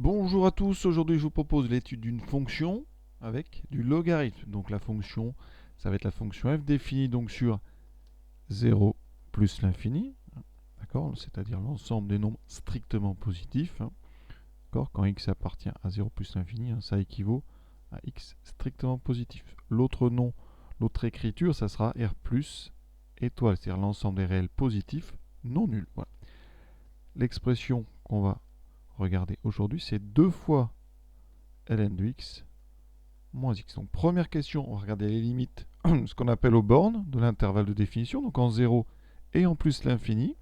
Bonjour à tous, aujourd'hui je vous propose l'étude d'une fonction avec du logarithme. Donc la fonction, ça va être la fonction f définie donc sur 0 plus l'infini, d'accord, c'est-à-dire l'ensemble des nombres strictement positifs. D'accord, quand x appartient à 0 plus l'infini, ça équivaut à x strictement positif. L'autre nom, l'autre écriture, ça sera r plus étoile, c'est-à-dire l'ensemble des réels positifs non nuls. Voilà. L'expression qu'on va regarder aujourd'hui, c'est 2 fois ln de x moins x. Donc première question, on va regarder les limites, ce qu'on appelle aux bornes de l'intervalle de définition, donc en 0 et en plus l'infini.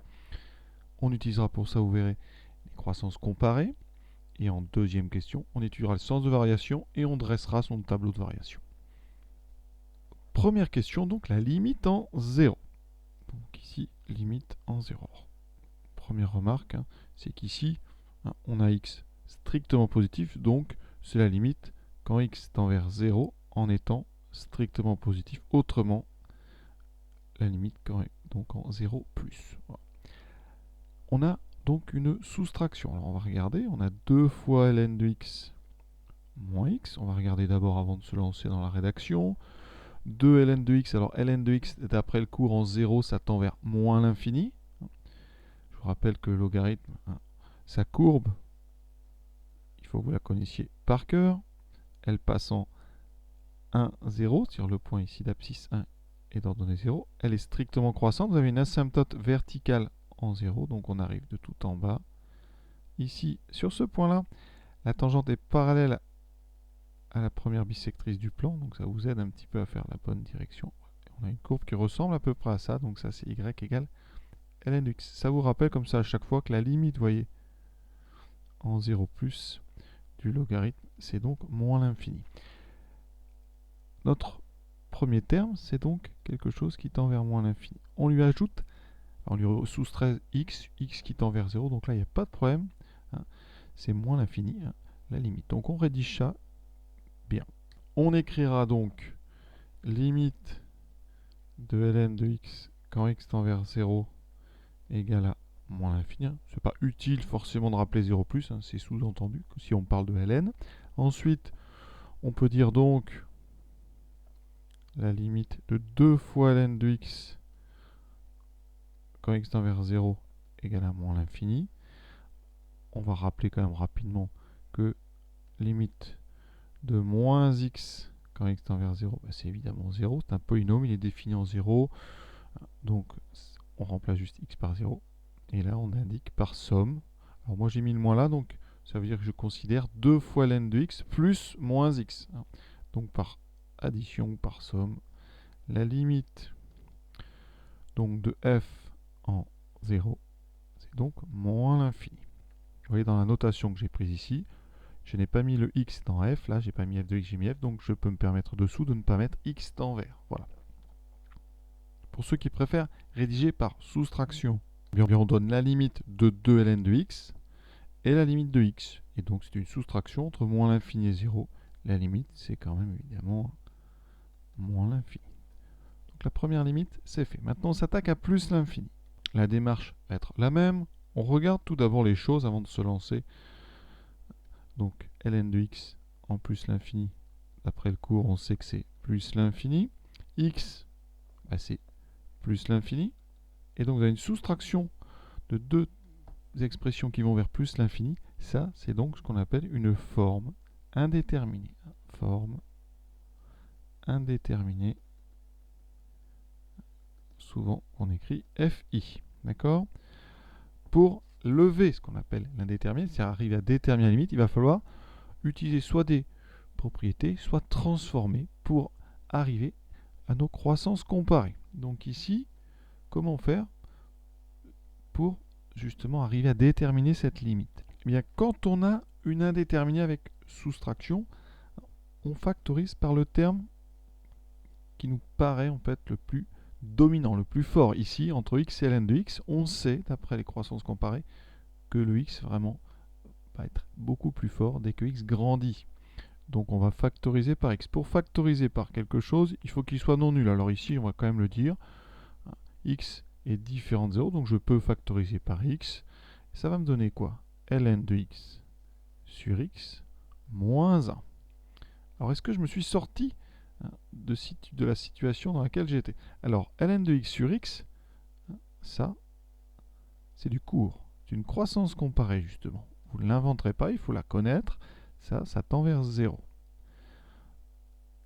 On utilisera pour ça, vous verrez, les croissances comparées. Et en deuxième question, on étudiera le sens de variation et on dressera son tableau de variation. Première question, donc la limite en 0. Donc ici, limite en 0. Première remarque, c'est qu'ici, on a x strictement positif, donc c'est la limite quand x tend vers 0 en étant strictement positif. Autrement, la limite quand donc en 0 plus. Voilà. On a donc une soustraction. Alors on va regarder, on a 2 fois ln de x moins x. On va regarder d'abord avant de se lancer dans la rédaction. 2 ln de x, alors ln de x d'après le cours en 0, ça tend vers moins l'infini. Je vous rappelle que le logarithme, sa courbe, il faut que vous la connaissiez par cœur. Elle passe en 1, 0, c'est-à-dire le point ici d'abscisse 1 est d'ordonnée 0. Elle est strictement croissante. Vous avez une asymptote verticale en 0, donc on arrive de tout en bas. Ici, sur ce point-là, la tangente est parallèle à la première bissectrice du plan, donc ça vous aide un petit peu à faire la bonne direction. On a une courbe qui ressemble à peu près à ça, donc ça c'est y égale ln de x. Ça vous rappelle comme ça à chaque fois que la limite, vous voyez, en 0 plus du logarithme, c'est donc moins l'infini. Notre premier terme, c'est donc quelque chose qui tend vers moins l'infini. On lui ajoute, on lui soustrait x, x qui tend vers 0, donc là il n'y a pas de problème, c'est moins l'infini, la limite. Donc on rédige ça, bien. On écrira donc limite de ln de x quand x tend vers 0 égale à moins l'infini. C'est pas utile forcément de rappeler 0 plus, c'est sous-entendu si on parle de ln. Ensuite, on peut dire donc la limite de 2 fois ln de x quand x tend vers 0 égale à moins l'infini. On va rappeler quand même rapidement que limite de moins x quand x tend vers 0, c'est évidemment 0. C'est un polynôme, il est défini en 0. Donc on remplace juste x par 0. Et là on indique par somme. Alors moi j'ai mis le moins là, donc ça veut dire que je considère 2 fois ln de x plus moins x. Donc par addition ou par somme, la limite donc de f en 0, c'est donc moins l'infini. Vous voyez dans la notation que j'ai prise ici, je n'ai pas mis le x dans f, là j'ai pas mis f de x, j'ai mis f, donc je peux me permettre dessous de ne pas mettre x dans vert. Voilà. Pour ceux qui préfèrent rédiger par soustraction, on donne la limite de 2 ln de x et la limite de x. Et donc c'est une soustraction entre moins l'infini et 0. La limite, c'est quand même évidemment moins l'infini. Donc la première limite, c'est fait. Maintenant, on s'attaque à plus l'infini. La démarche va être la même. On regarde tout d'abord les choses avant de se lancer. Donc ln de x en plus l'infini. D'après le cours, on sait que c'est plus l'infini. X, c'est plus l'infini. Et donc vous avez une soustraction de deux expressions qui vont vers plus l'infini. Ça, c'est donc ce qu'on appelle une forme indéterminée. Forme indéterminée. Souvent, on écrit FI. D'accord? Pour lever ce qu'on appelle l'indéterminé, c'est-à-dire arriver à déterminer la limite, il va falloir utiliser soit des propriétés, soit transformer pour arriver à nos croissances comparées. Donc ici, comment faire pour justement arriver à déterminer cette limite? Eh bien, quand on a une indéterminée avec soustraction, on factorise par le terme qui nous paraît en fait le plus dominant, le plus fort. Ici, entre x et ln de x, on sait, d'après les croissances comparées, que le x vraiment va être beaucoup plus fort dès que x grandit. Donc on va factoriser par x. Pour factoriser par quelque chose, il faut qu'il soit non nul. Alors ici, on va quand même le dire, x est différent de 0, donc je peux factoriser par x. Ça va me donner quoi? Ln de x sur x moins 1. Alors, est-ce que je me suis sorti de la situation dans laquelle j'étais? Alors, ln de x sur x, ça, c'est du court. C'est une croissance comparée, justement. Vous ne l'inventerez pas, il faut la connaître. Ça tend vers 0.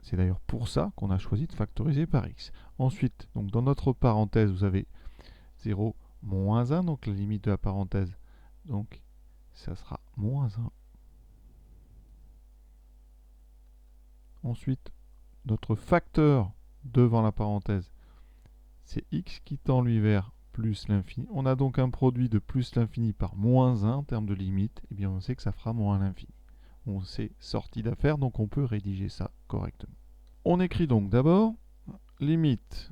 C'est d'ailleurs pour ça qu'on a choisi de factoriser par x. Ensuite, donc dans notre parenthèse, vous avez 0 moins 1, donc la limite de la parenthèse. Donc, ça sera moins 1. Ensuite, notre facteur devant la parenthèse, c'est x qui tend lui vers plus l'infini. On a donc un produit de plus l'infini par moins 1 en termes de limite. Et bien on sait que ça fera moins l'infini. On s'est sorti d'affaire, donc on peut rédiger ça correctement. On écrit donc d'abord limite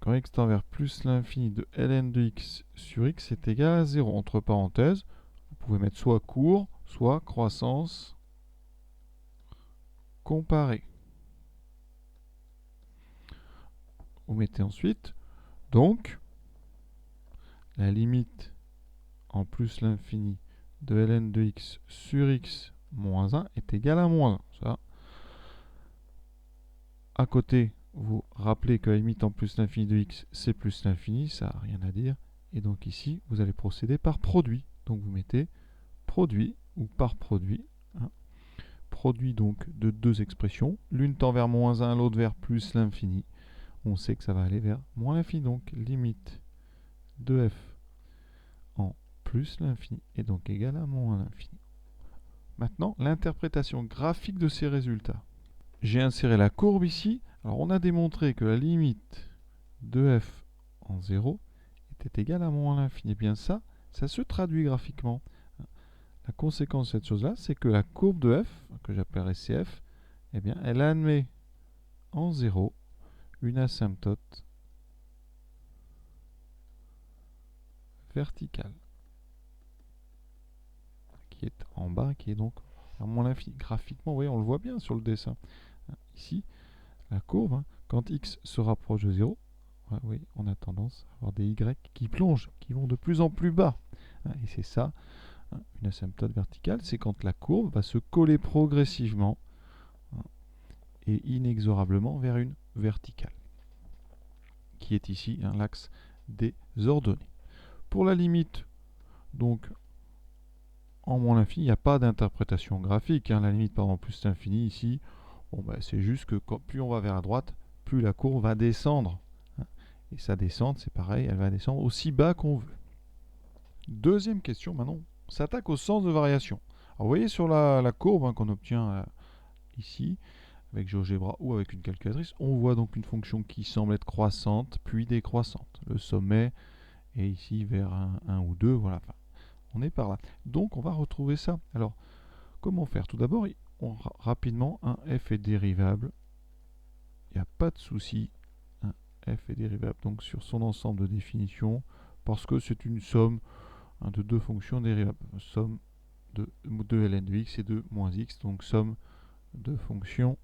quand x tend vers plus l'infini de ln de x sur x est égal à 0. Entre parenthèses, vous pouvez mettre soit court, soit croissance comparée. Vous mettez ensuite, donc, la limite en plus l'infini de ln de x sur x moins 1 est égale à moins 1. Ça. À côté, vous rappelez que la limite en plus l'infini de x, c'est plus l'infini, ça n'a rien à dire. Et donc ici, vous allez procéder par produit. Donc vous mettez produit ou par produit. Produit donc de deux expressions. L'une tend vers moins 1, l'autre vers plus l'infini. On sait que ça va aller vers moins l'infini. Donc limite de f en plus l'infini est donc égale à moins l'infini. Maintenant, l'interprétation graphique de ces résultats. J'ai inséré la courbe ici. Alors on a démontré que la limite de f en 0 était égale à moins l'infini. Et bien ça se traduit graphiquement. La conséquence de cette chose-là, c'est que la courbe de f, que j'appellerai CF, eh bien, elle admet en 0 une asymptote verticale qui est en bas, qui est donc à moins l'infini. Graphiquement, vous voyez, on le voit bien sur le dessin. Ici, la courbe, quand x se rapproche de 0, oui, on a tendance à avoir des y qui plongent, qui vont de plus en plus bas. Et c'est ça, une asymptote verticale, c'est quand la courbe va se coller progressivement et inexorablement vers une verticale, qui est ici l'axe des ordonnées. Pour la limite, donc, en moins l'infini, il n'y a pas d'interprétation graphique. La limite par exemple plus l'infini ici, bon, c'est juste que plus on va vers la droite, plus la courbe va descendre. Et sa descente, c'est pareil, elle va descendre aussi bas qu'on veut. Deuxième question, maintenant, on s'attaque au sens de variation. Alors, vous voyez sur la courbe qu'on obtient ici, avec GeoGebra ou avec une calculatrice, on voit donc une fonction qui semble être croissante, puis décroissante. Le sommet est ici vers 1 ou 2, voilà. Enfin, on est par là. Donc, on va retrouver ça. Alors, comment faire? Tout d'abord, rapidement, f est dérivable. Il n'y a pas de souci. F est dérivable donc sur son ensemble de définitions, parce que c'est une somme de deux fonctions dérivables. Somme de ln de x et de moins x, donc somme de fonctions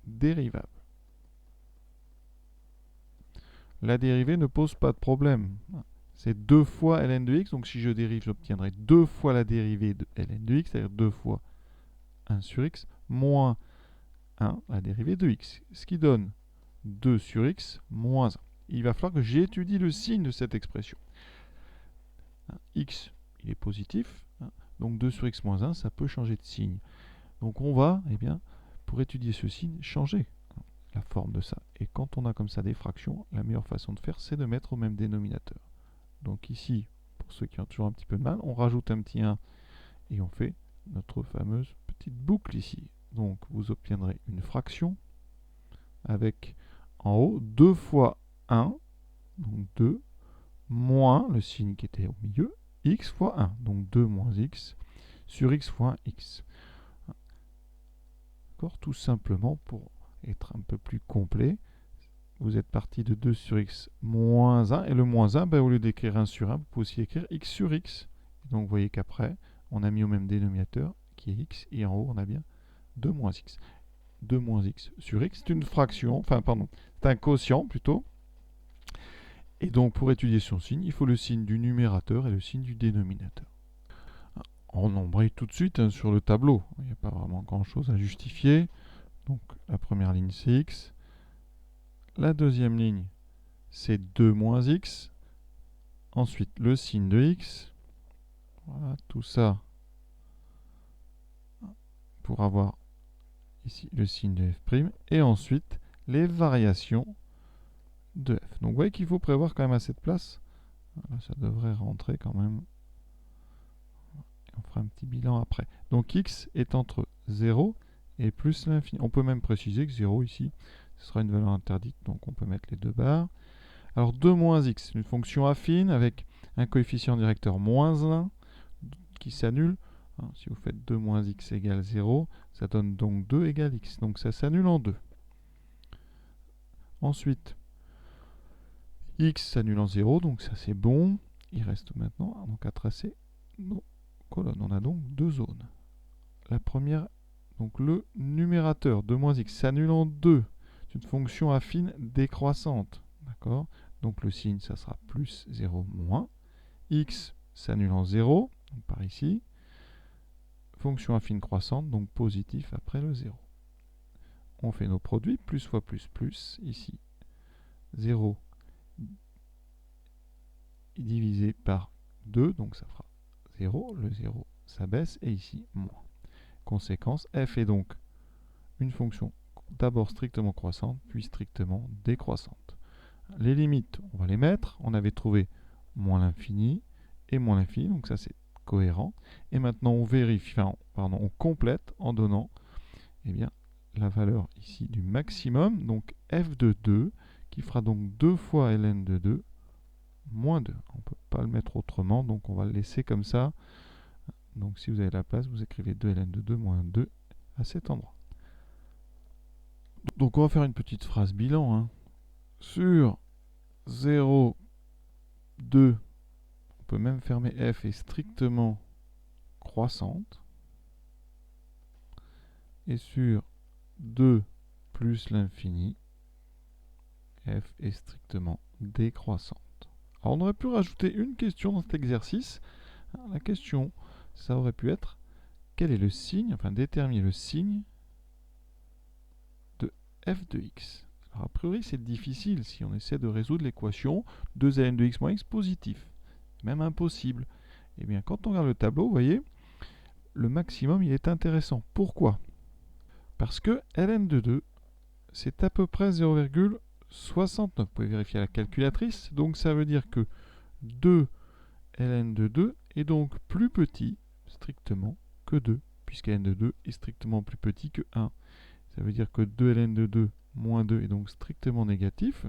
dérivables. La dérivée ne pose pas de problème. C'est 2 fois ln de x, donc si je dérive, j'obtiendrai 2 fois la dérivée de ln de x, c'est-à-dire 2 fois 1 sur x, moins 1, la dérivée de x, ce qui donne 2 sur x moins 1. Il va falloir que j'étudie le signe de cette expression. X, il est positif, donc 2 sur x moins 1, ça peut changer de signe. Donc on va, pour étudier ce signe, changer la forme de ça. Et quand on a comme ça des fractions, la meilleure façon de faire, c'est de mettre au même dénominateur. Donc ici, pour ceux qui ont toujours un petit peu de mal, on rajoute un petit 1 et on fait notre fameuse petite boucle ici. Donc vous obtiendrez une fraction avec en haut 2 fois 1, donc 2, moins le signe qui était au milieu, x fois 1, donc 2 moins x sur x fois 1x. D'accord, tout simplement pour être un peu plus complet, vous êtes parti de 2 sur x moins 1, et le moins 1, au lieu d'écrire 1 sur 1, vous pouvez aussi écrire x sur x. Donc vous voyez qu'après, on a mis au même dénominateur, qui est x, et en haut, on a bien 2 moins x. 2 moins x sur x, c'est une fraction, c'est un quotient plutôt. Et donc pour étudier son signe, il faut le signe du numérateur et le signe du dénominateur. on embraye tout de suite hein, sur le tableau. Il n'y a pas vraiment grand chose à justifier. Donc la première ligne c'est x. La deuxième ligne c'est 2 moins x. Ensuite le signe de x. Voilà, tout ça pour avoir ici le signe de f'. Et ensuite les variations de f. Donc vous voyez qu'il faut prévoir quand même à cette place. Voilà, ça devrait rentrer quand même. On fera un petit bilan après. Donc x est entre 0 et plus l'infini. On peut même préciser que 0 ici, ce sera une valeur interdite, donc on peut mettre les deux barres. Alors 2 moins x, une fonction affine avec un coefficient directeur moins 1 qui s'annule. Si vous faites 2 moins x égale 0, ça donne donc 2 égale x. Donc ça s'annule en 2. Ensuite, x s'annule en 0, donc ça c'est bon. Il reste maintenant donc à tracer nos colonnes. On a donc deux zones. La première, donc le numérateur, 2 moins x s'annule en 2. C'est une fonction affine décroissante. D'accord? Donc le signe, ça sera plus 0 moins. X s'annule en 0, donc par ici. Fonction affine croissante, donc positif après le 0. On fait nos produits, plus fois plus, plus, ici. 0 divisé par 2, donc ça fera 0. Le 0 s'abaisse, et ici, moins. Conséquence, f est donc une fonction d'abord strictement croissante, puis strictement décroissante. Les limites, on va les mettre. On avait trouvé moins l'infini et moins l'infini, donc ça c'est cohérent. Et maintenant on vérifie, on complète en donnant eh bien, la valeur ici du maximum, donc f de 2, qui fera donc 2 fois ln de 2, moins 2. On ne peut pas le mettre autrement, donc on va le laisser comme ça. Donc si vous avez la place, vous écrivez 2 ln de 2 moins 2 à cet endroit. Donc on va faire une petite phrase bilan. Hein. Sur 0, 2, on peut même fermer f est strictement croissante. Et sur 2 plus l'infini, f est strictement décroissante. Alors on aurait pu rajouter une question dans cet exercice. La question, ça aurait pu être quel est le signe, enfin déterminer le signe de f de x. Alors a priori c'est difficile si on essaie de résoudre l'équation 2 ln de x moins x positif. Même impossible. Et bien quand on regarde le tableau, vous voyez, le maximum il est intéressant. Pourquoi? Parce que ln de 2, c'est à peu près 0,69. Vous pouvez vérifier à la calculatrice. Donc ça veut dire que 2 ln de 2 est donc plus petit, strictement, que 2, puisque ln de 2 est strictement plus petit que 1. Ça veut dire que 2 ln de 2 moins 2 est donc strictement négatif.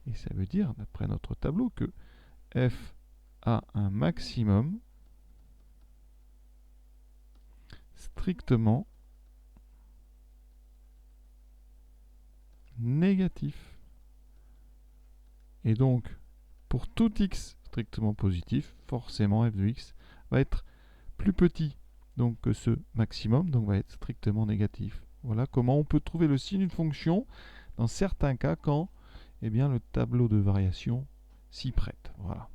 Et ça veut dire, d'après notre tableau, que f a un maximum strictement négatif. Et donc, pour tout x strictement positif, forcément f de x va être plus petit donc, que ce maximum, donc va être strictement négatif. Voilà comment on peut trouver le signe d'une fonction dans certains cas quand eh bien, le tableau de variation s'y prête. Voilà.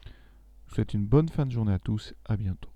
Je vous souhaite une bonne fin de journée à tous, à bientôt.